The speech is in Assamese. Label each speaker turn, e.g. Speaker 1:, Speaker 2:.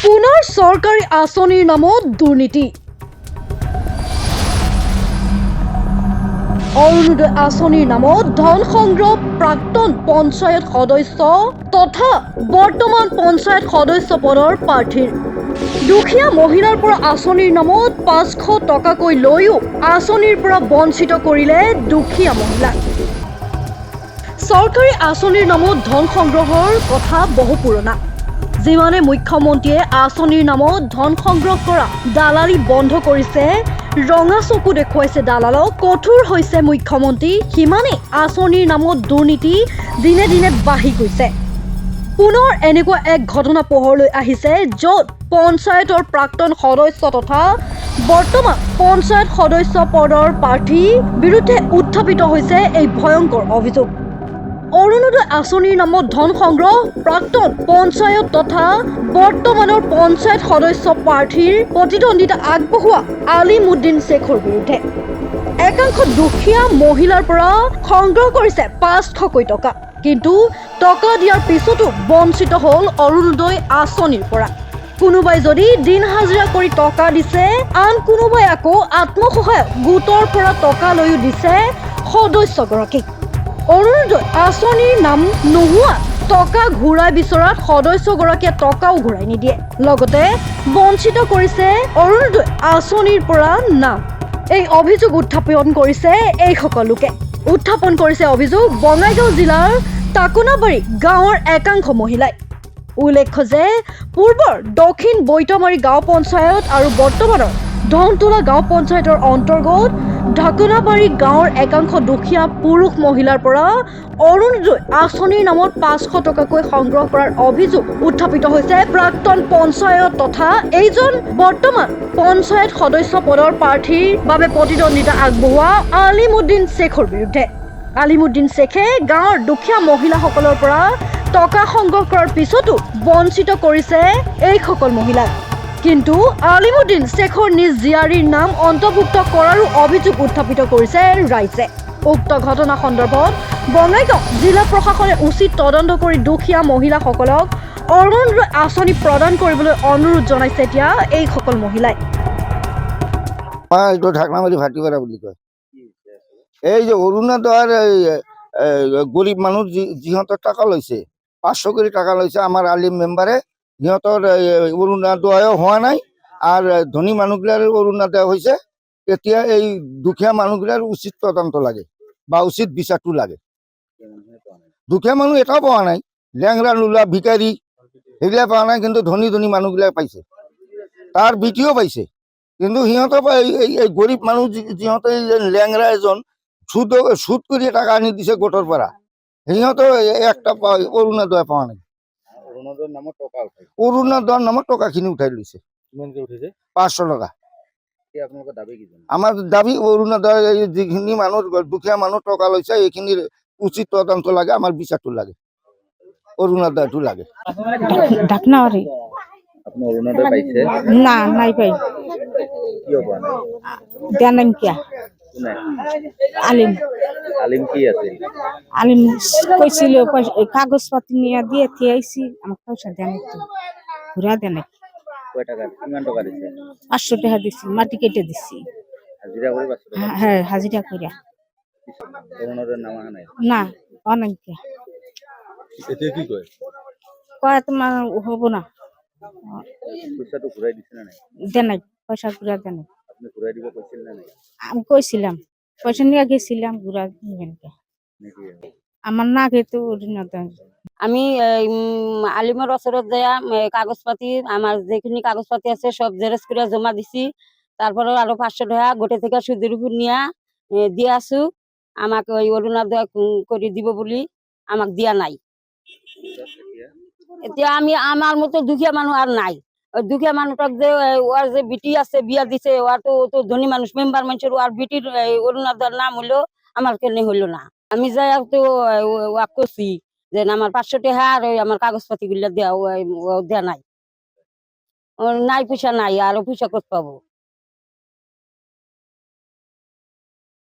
Speaker 1: পুনৰ চৰকাৰী আঁচনিৰ নামত দুৰ্নীতি। অৰুণোদয় আঁচনিৰ নামত ধন সংগ্ৰহ প্ৰাক্তন পঞ্চায়ত সদস্য তথা বৰ্তমান পঞ্চায়ত সদস্য পদৰ প্ৰাৰ্থীৰ। দুখীয়া মহিলাৰ পৰা আঁচনিৰ নামত 500 টকাকৈ লৈও আঁচনিৰ পৰা বঞ্চিত কৰিলে দুখীয়া মহিলাক। চৰকাৰী আঁচনিৰ নামত ধন সংগ্ৰহৰ কথা বহু পুৰণা। যিমানে মুখ্যমন্ত্ৰীয়ে আঁচনিৰ নামত ধন সংগ্ৰহ কৰা দালালি বন্ধ কৰিছে, ৰঙা চকু দেখুৱাইছে দালালক, কঠোৰ হৈছে মুখ্যমন্ত্ৰী, সিমানেই আঁচনিৰ নামত দুৰ্নীতি দিনে দিনে বাঢ়ি গৈছে। পুনৰ এনেকুৱা এক ঘটনা পোহৰলৈ আহিছে, য'ত পঞ্চায়তৰ প্ৰাক্তন সদস্য তথা বৰ্তমান পঞ্চায়ত সদস্য পদৰ প্ৰাৰ্থীৰ বিৰুদ্ধে উত্থাপিত হৈছে এই ভয়ংকৰ অভিযোগ। অৰুণোদয় আঁচনিৰ নামত ধন সংগ্ৰহ প্ৰাক্তন পঞ্চায়ত তথা বৰ্তমানৰ পঞ্চায়ত সদস্য প্ৰাৰ্থীৰ প্ৰতিদ্বন্দ্বিতা আগবঢ়োৱা আলিমুদ্দিন শ্বেখৰ বিৰুদ্ধে একাংশ দুখীয়া মহিলাৰ পৰা সংগ্ৰহ কৰিছে 500কৈ টকা, কিন্তু টকা দিয়াৰ পিছতো বঞ্চিত হ'ল অৰুণোদয় আঁচনিৰ পৰা। কোনোবাই যদি দিন হাজিৰা কৰি টকা দিছে, আন কোনোবাই আকৌ আত্মসহায়ক গোটৰ পৰা টকা লৈও দিছে সদস্যগৰাকীক। অৰুণোদয় আঁচনিৰ নাম নোহোৱা টকা ঘূৰাই বিচৰাত সদস্যগৰাকীয়ে টকাও ঘূৰাই নিদিয়ে, লগতে বঞ্চিত কৰিছে অৰুণোদয় আঁচনিৰ পৰা নাম। এই অভিযোগ উত্থাপন কৰিছে এইসকল লোকে। উত্থাপন কৰিছে অভিযোগ বঙাইগাঁও জিলাৰ টাকুনাবাৰী গাঁৱৰ একাংশ মহিলাই। উল্লেখ্য যে পূৰ্বৰ দক্ষিণ বৈতমাৰী গাঁও পঞ্চায়ত আৰু বৰ্তমানৰ ধনতোলা গাঁও পঞ্চায়তৰ অন্তৰ্গত ঢাকুনাবাৰী গাঁৱৰ একাংশ দুখীয়া পুৰুষ মহিলাৰ পৰা অৰুণোদয় আঁচনিৰ নামত 500 টকাকৈ সংগ্ৰহ কৰাৰ অভিযোগ উত্থাপিত হৈছে প্ৰাক্তন পঞ্চায়ত তথা এইজন বৰ্তমান পঞ্চায়ত সদস্য পদৰ প্ৰাৰ্থীৰ বাবে প্ৰতিদ্বন্দ্বিতা আগবঢ়োৱা আলিমুদ্দিন শ্বেখৰ বিৰুদ্ধে। আলিমুদ্দিন শ্বেখে গাঁৱৰ দুখীয়া মহিলাসকলৰ পৰা টকা সংগ্ৰহ কৰাৰ পিছতো বঞ্চিত কৰিছে এইসকল মহিলাক। কিন্তু আলিমুদ্দিন শ্বেখৰ নিজ জীয়াৰীৰ নাম অন্তৰ্ভুক্ত কৰাৰো অভিযোগ উত্থাপিত কৰিছে ৰাইজে। উক্ত ঘটনা সন্দৰ্ভত বঙাইগাঁও জিলা প্ৰশাসনে উচিত তদন্ত কৰি দুখীয়া মহিলাসকলক অৰুণোদয় আঁচনি প্ৰদান কৰিবলৈ অনুৰোধ জনাইছে এতিয়া এইসকল মহিলাই।
Speaker 2: এইটো ঢাকনাবাৰী ভাটিপাৰা বুলি কয়। এই যে অৰুণোদয়ৰ গৰীব মানুহ যিহঁতৰ টকা লৈছে, 500 কৰি টকা লৈছে, আমাৰ আলিম মেম্বাৰে সিহঁতৰ অৰুণোদয় হোৱা নাই, আৰু ধনী মানুহগিলাৰ অৰুণোদয় হৈছে। এতিয়া এই দুখীয়া মানুহগিলাৰ উচিত তদন্ত লাগে বা উচিত বিচাৰটো লাগে। দুখীয়া মানুহ এটাও পোৱা নাই, লেংৰা লুলা ভিকাৰী সেইগিলা পোৱা নাই, কিন্তু ধনী ধনী মানুহগিলাই পাইছে, তাৰ বিটিও পাইছে। কিন্তু সিহঁতৰ এই গৰীব মানুহ যিহঁতে লেংৰা এজন সুদ কৰি টাকা আনি দিছে গোটৰ পৰা, সিহঁতৰ একটা অৰুণোদয় পোৱা নাই। অৰুণোদয়ৰ নামত টকাখিনি উঠাই লৈছে। 500 টকা। আমাৰ দাবী অৰুণোদয় যিখিনি মানুহ দুখীয়া মানুহ টকা লৈছে, এইখিনিৰ উচিত তদন্ত লাগে, আমাৰ বিচাৰটো লাগে, অৰুণোদয়টো লাগে।
Speaker 3: ঢাকনাবাৰী না নাই পাই জানেন কিয়া আলিম আলিম কৈছিল কাগজ পাতি নিয়ে দিয়ে থিয়াইছি, আমাক পয়সা দেন ঘুরা দেন 500 টাকা দিছি, মাটি কেটে দিছি। হ্যাঁ হাজিরা করিয়া না অনেক কয় তোমার হব না দেন পয়সা ঘুরা দেন। আমি কইছিলাম পয়সা নিয়ে গেছিলাম, ঘুরা নিবেন আমার না খেতে
Speaker 4: আমি আলিমের ওচৰত যাইয়া কাগজ পাতি আমার যেখিনি কাগজ পাতি আছে সব জেরক্স করে জমা দিছি। তারপরে আরো 500 টাকা গোটে থেকে সুদের উপর নিয়ে দিয়ে আসু, আমাকে ওই অরুণোদয় করে দিব বলি আমাকে দিয়া নাই। এতিয়া আমি আমার মতো দুখীয়া মানুষ আর নাই। ওই দুখীয়া মানুষটাক যে ওর যে বিটি আছে বিয়া দিছে, ওর তো ধনী মানুষ মেম্বার মানুষের, ওর বিটির অরুণোদয়ের নাম হইলো, আমার কেন হইলো না। আমি যাই তো ওয়াক করছি যে আমার 500 টাকা আর আমার কাগজপাতি গুলা দেওয়া নাই, নাই পয়সা নাই, আরো পয়সা করতে পাবো।